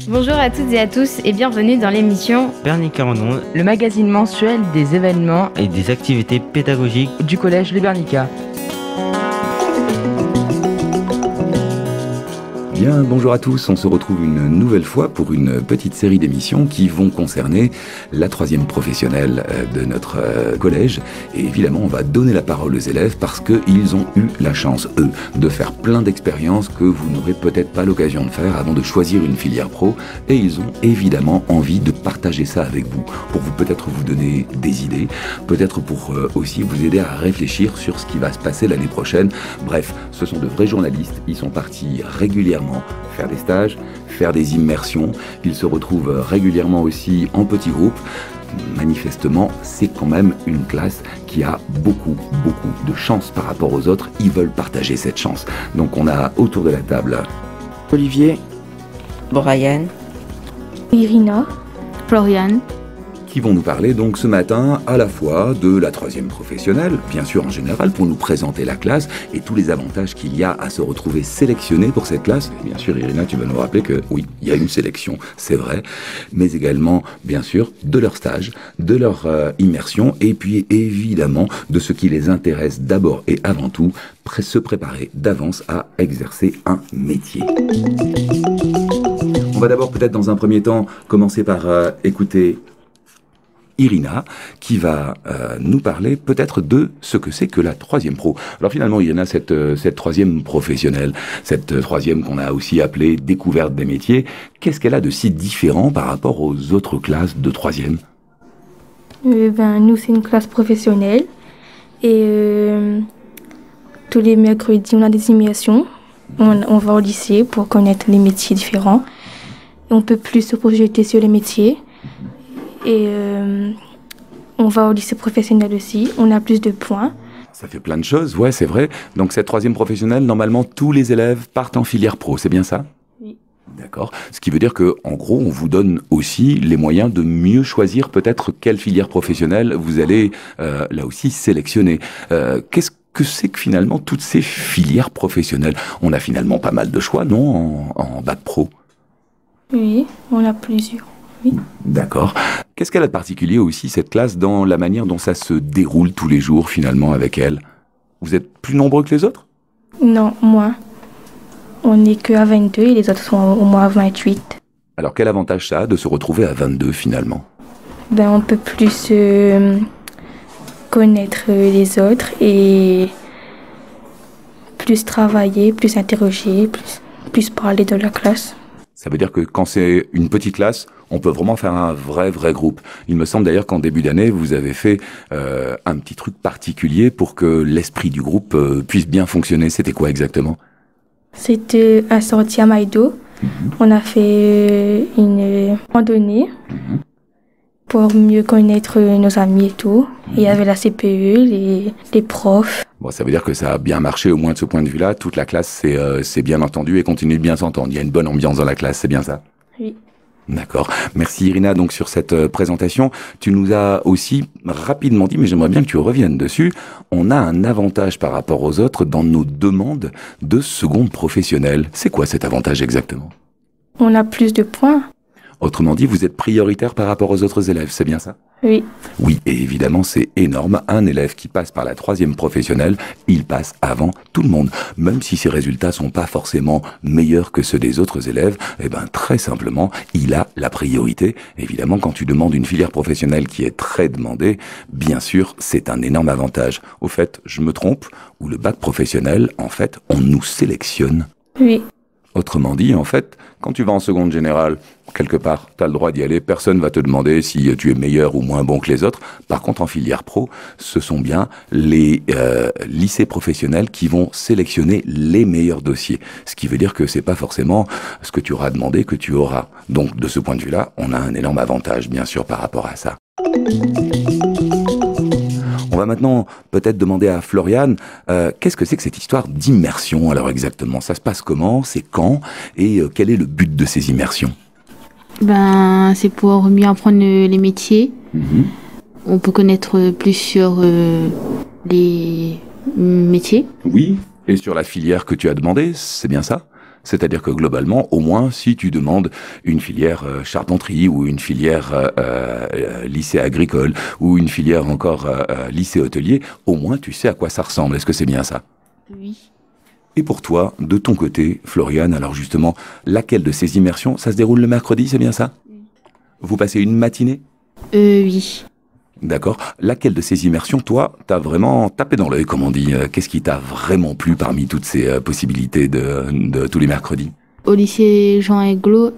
Bonjour à toutes et à tous et bienvenue dans l'émission Bernica en ondes, le magazine mensuel des événements et des activités pédagogiques du collège Le Bernica. Bien, bonjour à tous, on se retrouve une nouvelle fois pour une petite série d'émissions qui vont concerner la troisième professionnelle de notre collège. Et évidemment, on va donner la parole aux élèves parce qu'ils ont eu la chance, eux, de faire plein d'expériences que vous n'aurez peut-être pas l'occasion de faire avant de choisir une filière pro. Et ils ont évidemment envie de partager ça avec vous, pour vous peut-être vous donner des idées, peut-être pour aussi vous aider à réfléchir sur ce qui va se passer l'année prochaine. Bref, ce sont de vrais journalistes, ils sont partis régulièrement faire des stages, faire des immersions. Ils se retrouvent régulièrement aussi en petits groupes. Manifestement, c'est quand même une classe qui a beaucoup de chance par rapport aux autres. Ils veulent partager cette chance. Donc on a autour de la table Olivier, Brian, Irina, Florian, qui vont nous parler donc ce matin à la fois de la troisième professionnelle, bien sûr en général, pour nous présenter la classe et tous les avantages qu'il y a à se retrouver sélectionné pour cette classe. Et bien sûr, Irina, tu vas nous rappeler que oui, il y a une sélection, c'est vrai, mais également, bien sûr, de leur stage, de leur immersion, et puis évidemment de ce qui les intéresse d'abord et avant tout, se préparer d'avance à exercer un métier. On va d'abord peut-être dans un premier temps commencer par écouter Irina, qui va nous parler peut-être de ce que c'est que la troisième pro. Alors finalement, Irina, cette troisième professionnelle, cette troisième qu'on a aussi appelée découverte des métiers, qu'est-ce qu'elle a de si différent par rapport aux autres classes de troisième ? Nous, c'est une classe professionnelle et tous les mercredis, on a des immersions. On va au lycée pour connaître les métiers différents. On peut plus se projeter sur les métiers. Et on va au lycée professionnel aussi, on a plus de points. Ça fait plein de choses, ouais, c'est vrai. Donc cette troisième professionnelle, normalement, tous les élèves partent en filière pro, c'est bien ça ? Oui. D'accord. Ce qui veut dire que, en gros, on vous donne aussi les moyens de mieux choisir peut-être quelle filière professionnelle vous allez, là aussi, sélectionner. Qu'est-ce que c'est que finalement toutes ces filières professionnelles ? On a finalement pas mal de choix, non, en bac pro ? Oui, on a plusieurs. Oui. D'accord. Qu'est-ce qu'elle a de particulier aussi, cette classe, dans la manière dont ça se déroule tous les jours, finalement, avec elle ? Vous êtes plus nombreux que les autres ? Non, moins. On n'est qu'à 22 et les autres sont au moins à 28. Alors, quel avantage ça a de se retrouver à 22, finalement ? On peut plus connaître les autres et plus travailler, plus interroger, plus parler de la classe. Ça veut dire que quand c'est une petite classe, on peut vraiment faire un vrai groupe. Il me semble d'ailleurs qu'en début d'année, vous avez fait un petit truc particulier pour que l'esprit du groupe puisse bien fonctionner. C'était quoi exactement ? C'était un sortie à Maïdo. On a fait une randonnée pour mieux connaître nos amis et tout. Et il y avait la CPE, les profs. Bon, ça veut dire que ça a bien marché, au moins de ce point de vue-là. Toute la classe s'est bien entendue et continue de bien s'entendre. Il y a une bonne ambiance dans la classe, c'est bien ça ? Oui. D'accord. Merci Irina donc sur cette présentation. Tu nous as aussi rapidement dit, mais j'aimerais bien que tu reviennes dessus, on a un avantage par rapport aux autres dans nos demandes de seconde professionnelle. C'est quoi cet avantage exactement ? On a plus de points. Autrement dit, vous êtes prioritaire par rapport aux autres élèves, c'est bien ça ? Oui. Oui, et évidemment, c'est énorme. Un élève qui passe par la troisième professionnelle, il passe avant tout le monde. Même si ses résultats sont pas forcément meilleurs que ceux des autres élèves, très simplement, il a la priorité. Évidemment, quand tu demandes une filière professionnelle qui est très demandée, bien sûr, c'est un énorme avantage. Au fait, je me trompe, ou le bac professionnel, en fait, on nous sélectionne. Oui. Autrement dit, en fait, quand tu vas en seconde générale, quelque part, tu as le droit d'y aller, personne va te demander si tu es meilleur ou moins bon que les autres. Par contre, en filière pro, ce sont bien les lycées professionnels qui vont sélectionner les meilleurs dossiers. Ce qui veut dire que c'est pas forcément ce que tu auras demandé que tu auras. Donc, de ce point de vue-là, on a un énorme avantage, bien sûr, par rapport à ça. On va maintenant peut-être demander à Florian, qu'est-ce que c'est que cette histoire d'immersion alors exactement ? Ça se passe comment ? C'est quand ? Et quel est le but de ces immersions ? C'est pour mieux apprendre les métiers. On peut connaître plus sur les métiers. Oui, et sur la filière que tu as demandé, c'est bien ça ? C'est-à-dire que globalement, au moins, si tu demandes une filière charpenterie ou une filière lycée agricole ou une filière encore lycée hôtelier, au moins tu sais à quoi ça ressemble. Est-ce que c'est bien ça? Oui. Et pour toi, de ton côté, Floriane, alors justement, laquelle de ces immersions, ça se déroule le mercredi, c'est bien ça? Vous passez une matinée? Oui. D'accord. Laquelle de ces immersions, toi, t'as vraiment tapé dans l'œil, comme on dit? Qu'est-ce qui t'a vraiment plu parmi toutes ces possibilités de tous les mercredis? Au lycée Jean Aiglo,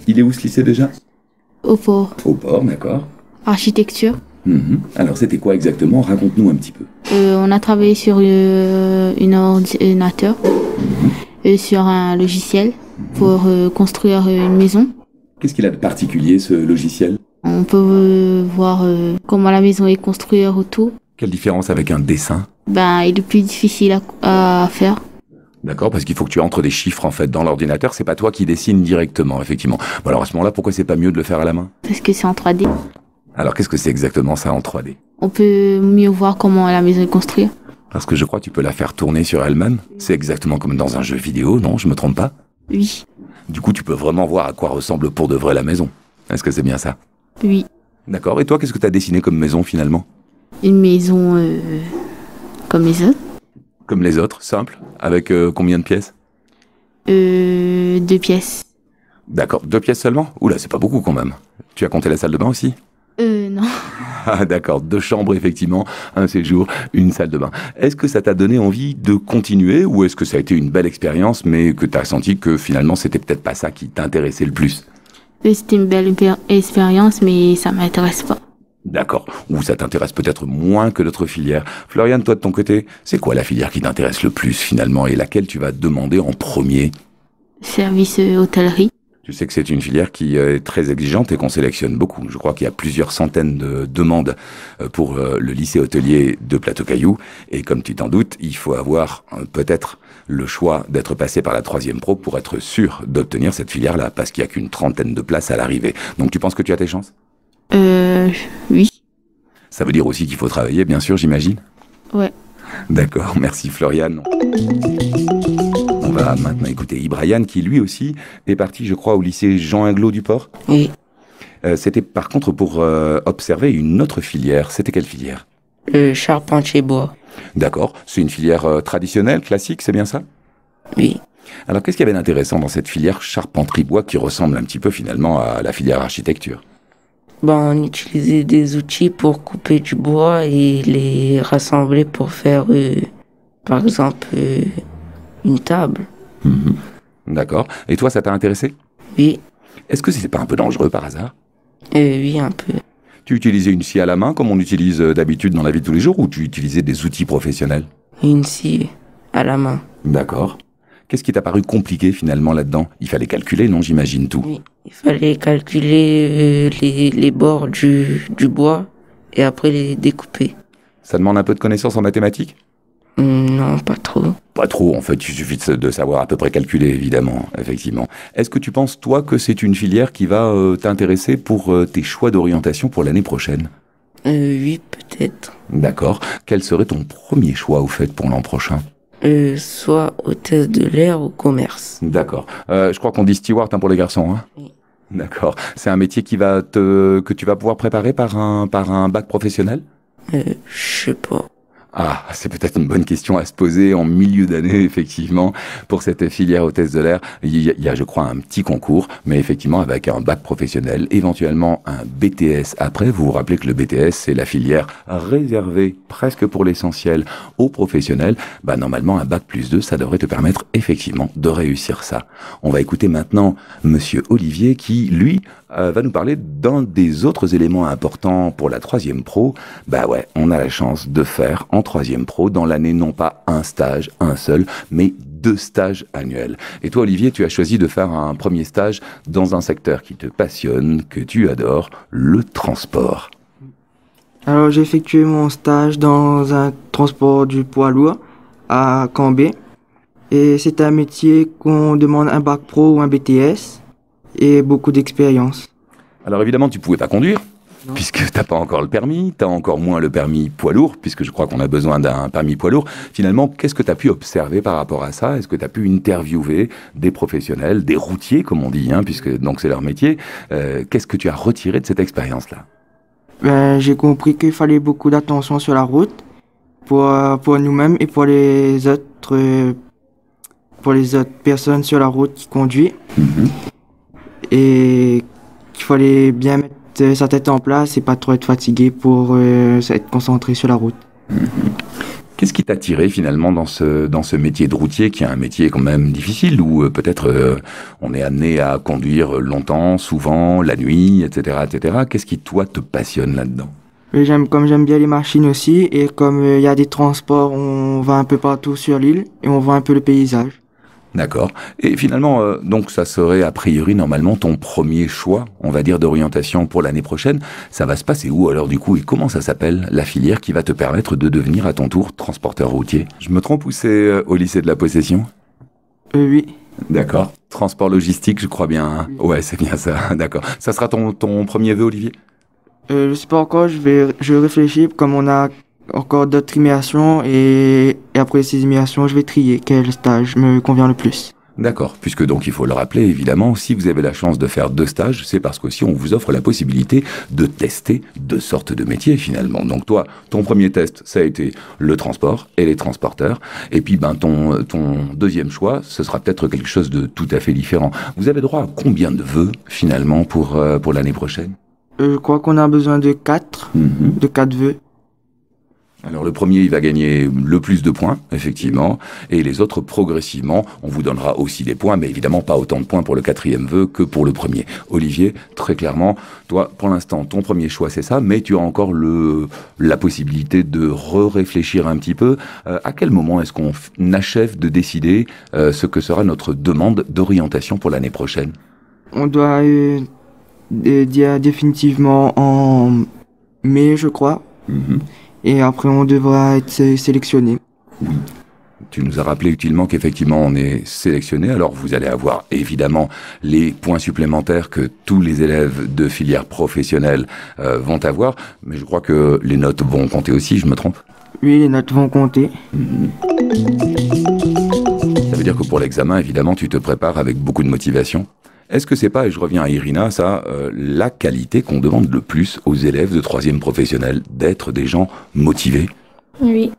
Il est où ce lycée déjà? au port. Au port, d'accord. Architecture. Alors c'était quoi exactement? Raconte-nous un petit peu. On a travaillé sur un ordinateur, sur un logiciel pour construire une maison. Qu'est-ce qu'il a de particulier, ce logiciel? On peut voir comment la maison est construite autour. Quelle différence avec un dessin? Ben, il est plus difficile à faire. D'accord, parce qu'il faut que tu entres des chiffres en fait dans l'ordinateur, c'est pas toi qui dessines directement, effectivement. Bon, alors à ce moment-là, pourquoi c'est pas mieux de le faire à la main? Parce que c'est en 3D. Alors qu'est-ce que c'est exactement ça en 3D? On peut mieux voir comment la maison est construite. Parce que je crois que tu peux la faire tourner sur elle-même. C'est exactement comme dans un jeu vidéo, non? Je me trompe pas? Oui. Du coup, tu peux vraiment voir à quoi ressemble pour de vrai la maison. Est-ce que c'est bien ça? Oui. D'accord, et toi, qu'est-ce que tu as dessiné comme maison finalement? Une maison comme les autres. Comme les autres, simple, avec combien de pièces? 2 pièces. D'accord, 2 pièces seulement? Oula, c'est pas beaucoup quand même. Tu as compté la salle de bain aussi? Non. Ah d'accord, 2 chambres effectivement, un séjour, une salle de bain. Est-ce que ça t'a donné envie de continuer ou est-ce que ça a été une belle expérience mais que t'as senti que finalement c'était peut-être pas ça qui t'intéressait le plus? C'était une belle expérience, mais ça m'intéresse pas. D'accord, ou ça t'intéresse peut-être moins que d'autres filières. Floriane, toi de ton côté, c'est quoi la filière qui t'intéresse le plus finalement et laquelle tu vas demander en premier? Service hôtellerie. Tu sais que c'est une filière qui est très exigeante et qu'on sélectionne beaucoup. Je crois qu'il y a plusieurs centaines de demandes pour le lycée hôtelier de Plateau-Caillou. Et comme tu t'en doutes, il faut avoir peut-être le choix d'être passé par la 3e pro pour être sûr d'obtenir cette filière-là, parce qu'il n'y a qu'une 30aine de places à l'arrivée. Donc tu penses que tu as tes chances? Oui. Ça veut dire aussi qu'il faut travailler, bien sûr, j'imagine? Ouais. D'accord, merci Floriane. On va maintenant écouter Ibrahim qui lui aussi est parti, je crois, au lycée Jean Aiglo du Port. Oui. C'était par contre pour observer une autre filière. C'était quelle filière? Le charpentier bois. D'accord, c'est une filière traditionnelle, classique, c'est bien ça? Oui. Alors qu'est-ce qu'il y avait d'intéressant dans cette filière charpenterie bois qui ressemble un petit peu finalement à la filière architecture? On utilisait des outils pour couper du bois et les rassembler pour faire, par exemple, une table. D'accord. Et toi, ça t'a intéressé? Oui. Est-ce que c'était pas un peu dangereux par hasard? Oui, un peu. Tu utilisais une scie à la main comme on utilise d'habitude dans la vie de tous les jours ou tu utilisais des outils professionnels? Une scie à la main. D'accord. Qu'est-ce qui t'a paru compliqué finalement là-dedans? Il fallait calculer, non, j'imagine tout. Oui. Il fallait calculer les bords du bois et après les découper. Ça demande un peu de connaissances en mathématiques? Non, pas trop. Pas trop, en fait, il suffit de savoir à peu près calculer, évidemment, effectivement. Est-ce que tu penses, toi, que c'est une filière qui va t'intéresser pour tes choix d'orientation pour l'année prochaine? Oui, peut-être. D'accord. Quel serait ton premier choix, au fait, pour l'an prochain? Soit hôtesse de l'air ou commerce. D'accord. Je crois qu'on dit steward pour les garçons, hein? Oui. D'accord. C'est un métier que tu vas pouvoir préparer par un bac professionnel? Je sais pas. Ah, c'est peut-être une bonne question à se poser en milieu d'année, effectivement, pour cette filière hôtesse de l'air. Il y a, je crois, un petit concours, mais effectivement, avec un bac professionnel, éventuellement un BTS après. Vous vous rappelez que le BTS, c'est la filière réservée, presque pour l'essentiel, aux professionnels. Normalement, un bac plus 2, ça devrait te permettre, effectivement, de réussir ça. On va écouter maintenant Monsieur Olivier, qui, lui, va nous parler d'un des autres éléments importants pour la 3e pro. On a la chance de faire en 3e pro dans l'année non pas un stage, un seul, mais 2 stages annuels. Et toi Olivier, tu as choisi de faire un premier stage dans un secteur qui te passionne, que tu adores, le transport. Alors j'ai effectué mon stage dans un transport du poids lourd à Cambé. Et c'est un métier qu'on demande un bac pro ou un BTS et beaucoup d'expérience. Alors évidemment, tu pouvais pas conduire. Non. puisque t'as pas encore le permis, t'as encore moins le permis poids lourd, puisque je crois qu'on a besoin d'un permis poids lourd. Finalement, qu'est-ce que tu as pu observer par rapport à ça? Est-ce que tu as pu interviewer des professionnels, des routiers, comme on dit, puisque donc c'est leur métier? Qu'est-ce que tu as retiré de cette expérience-là? J'ai compris qu'il fallait beaucoup d'attention sur la route pour nous-mêmes et pour les autres personnes sur la route qui conduisent. Et qu'il fallait bien mettre sa tête en place et pas trop être fatigué pour être concentré sur la route. Qu'est-ce qui t'a attiré finalement dans ce métier de routier, qui est un métier quand même difficile, où peut-être on est amené à conduire longtemps, souvent, la nuit, etc., etc. Qu'est-ce qui, toi, te passionne là-dedans? Et comme j'aime bien les machines aussi, et comme il y a des transports, on va un peu partout sur l'île et on voit un peu le paysage. D'accord. Et finalement, donc ça serait a priori normalement ton premier choix, on va dire, d'orientation pour l'année prochaine. Ça va se passer où alors du coup, et comment ça s'appelle la filière qui va te permettre de devenir à ton tour transporteur routier? Je me trompe ou c'est au lycée de la Possession? Oui. D'accord. Transport logistique, je crois bien. Oui. Ouais, c'est bien ça. D'accord. Ça sera ton premier vœu, Olivier? Je sais pas encore, je réfléchis, comme on a encore d'autres immersions et après ces immersions, je vais trier quel stage me convient le plus. D'accord, puisque donc il faut le rappeler évidemment, si vous avez la chance de faire 2 stages, c'est parce qu'aussi on vous offre la possibilité de tester 2 sortes de métiers finalement. Donc toi, ton premier test, ça a été le transport et les transporteurs, et puis ton deuxième choix, ce sera peut-être quelque chose de tout à fait différent. Vous avez droit à combien de vœux finalement pour l'année prochaine? Je crois qu'on a besoin de 4 vœux. Alors le premier, il va gagner le plus de points, effectivement, et les autres, progressivement, on vous donnera aussi des points, mais évidemment pas autant de points pour le 4e vœu que pour le premier. Olivier, très clairement, toi, pour l'instant, ton premier choix, c'est ça, mais tu as encore la possibilité de réfléchir un petit peu. À quel moment est-ce qu'on achève de décider ce que sera notre demande d'orientation pour l'année prochaine? On doit dire définitivement en mai, je crois. Et après, on devra être sélectionné. Oui. Tu nous as rappelé utilement qu'effectivement, on est sélectionné. Alors, vous allez avoir évidemment les points supplémentaires que tous les élèves de filière professionnelle vont avoir. Mais je crois que les notes vont compter aussi, je me trompe? Oui, les notes vont compter. Ça veut dire que pour l'examen, évidemment, tu te prépares avec beaucoup de motivation. Est-ce que c'est pas, et je reviens à Irina, ça, la qualité qu'on demande le plus aux élèves de 3e professionnel, d'être des gens motivés? Oui.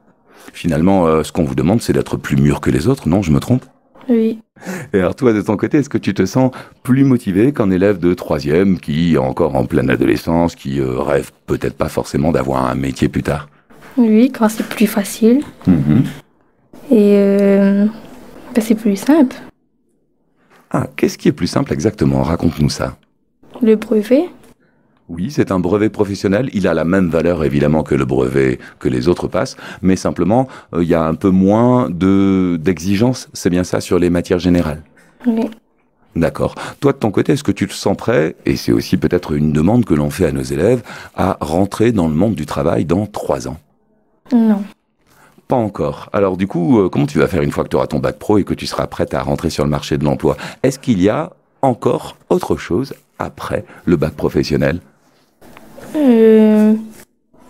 Finalement, ce qu'on vous demande, c'est d'être plus mûr que les autres, non? Je me trompe? Oui. Et alors toi, de ton côté, est-ce que tu te sens plus motivé qu'un élève de 3e qui est encore en pleine adolescence, qui rêve peut-être pas forcément d'avoir un métier plus tard? Oui, quand c'est plus facile. Et c'est plus simple. Ah, qu'est-ce qui est plus simple exactement? Raconte-nous ça. Le brevet? Oui, c'est un brevet professionnel. Il a la même valeur, évidemment, que le brevet que les autres passent. Mais simplement, il y a un peu moins d'exigence, c'est bien ça, sur les matières générales? Oui. D'accord. Toi, de ton côté, est-ce que tu te sens prêt, et c'est aussi peut-être une demande que l'on fait à nos élèves, à rentrer dans le monde du travail dans 3 ans? Non. Pas encore. Alors du coup, comment tu vas faire une fois que tu auras ton bac pro et que tu seras prête à rentrer sur le marché de l'emploi? Est-ce qu'il y a encore autre chose après le bac professionnel? Oui,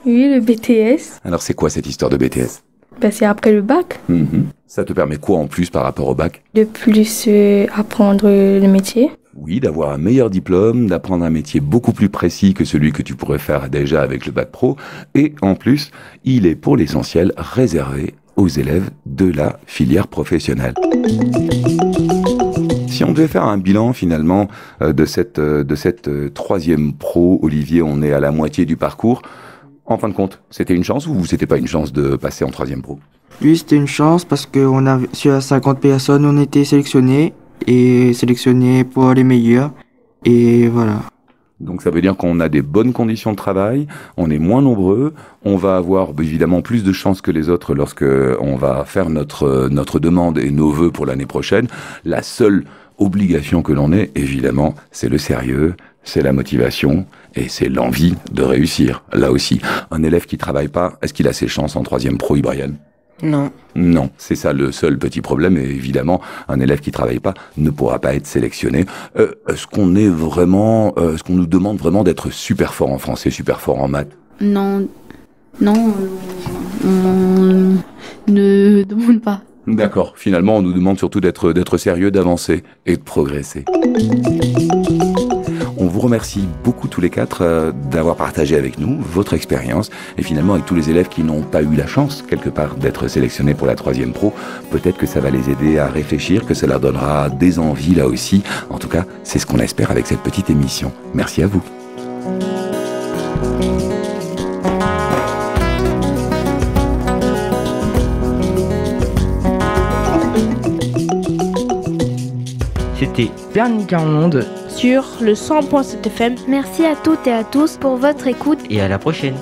le BTS. Alors c'est quoi cette histoire de BTS? C'est après le bac. Ça te permet quoi en plus par rapport au bac? De plus apprendre le métier. Oui, d'avoir un meilleur diplôme, d'apprendre un métier beaucoup plus précis que celui que tu pourrais faire déjà avec le bac pro. Et en plus, il est pour l'essentiel réservé aux élèves de la filière professionnelle. Si on devait faire un bilan finalement de cette 3e pro, Olivier, on est à la moitié du parcours. En fin de compte, c'était une chance ou c'était pas une chance de passer en 3e pro? Oui, c'était une chance parce que sur 50 personnes, on était sélectionnés pour les meilleurs. Et voilà. Donc ça veut dire qu'on a des bonnes conditions de travail, on est moins nombreux, on va avoir évidemment plus de chances que les autres lorsque on va faire notre demande et nos vœux pour l'année prochaine. La seule obligation que l'on ait, évidemment, c'est le sérieux, c'est la motivation et c'est l'envie de réussir. Là aussi, un élève qui travaille pas, est-ce qu'il a ses chances en 3e pro, Brian? Non. Non, c'est ça le seul petit problème. Et évidemment, un élève qui travaille pas ne pourra pas être sélectionné. Est-ce qu'on nous demande vraiment d'être super fort en français, super fort en maths? Non, on ne demande pas. D'accord. Finalement, on nous demande surtout d'être sérieux, d'avancer et de progresser. On vous remercie beaucoup tous les quatre d'avoir partagé avec nous votre expérience et finalement avec tous les élèves qui n'ont pas eu la chance quelque part d'être sélectionnés pour la 3e pro, peut-être que ça va les aider à réfléchir, que ça leur donnera des envies là aussi. En tout cas, c'est ce qu'on espère avec cette petite émission. Merci à vous. C'était Véronique Armande sur le 100.7 FM. Merci à toutes et à tous pour votre écoute. et à la prochaine.